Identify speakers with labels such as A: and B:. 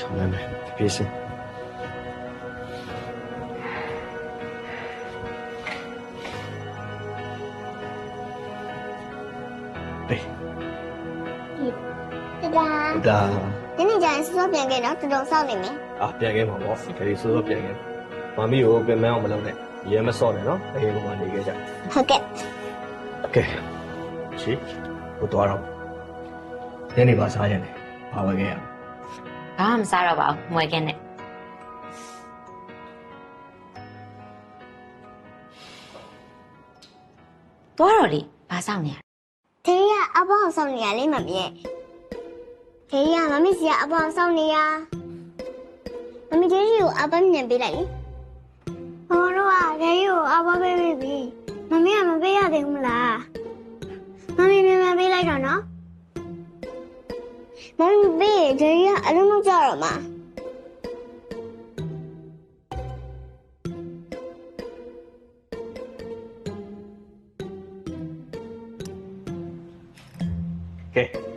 A: ဆောင်ရမယ်ပြေးစင်ပေးဒါ
B: ဒီနေ့ကျရင်စောပြန်ခဲ့တော့တူတုံစောင့်နေမယ်
A: ပြန်ခဲ့မှာပေါ့ခရီးဆိုးပြန်ခဲ့မမီကိုပြန်မအောင်မလုပ်နဲ့ရဲမစော့နဲ့နော်အရင်ကနေခဲ့ကြ
B: ဟုတ်ကဲ့
A: โอเคချီကိုတော့ညနေပါစားရတယ်ဘာဝယ်ခဲ့ရ
C: ဘာမှမစားတော့ပါဘူးမွေးခင်းနဲ့သွားတော့လေဘာစောင့်နေရ
B: ထေရီကအပေါင်းဆောင်နေရလေးမမြဲထေရီကမမီစီကအပေါင်းဆောင်နေရမမီထေရီကိုအပေါင်းမြန်ပေးလိုက်လေမမတို့ကထေရီကိုအပေါင်းပေးပြီမမီကမပေးရသေးဘူးမလားမမီမြန်ပေးလိုက်တော့နော်မမီပေးထေရီကအလုံးလုံးကြတော့မှာ
A: ကဲ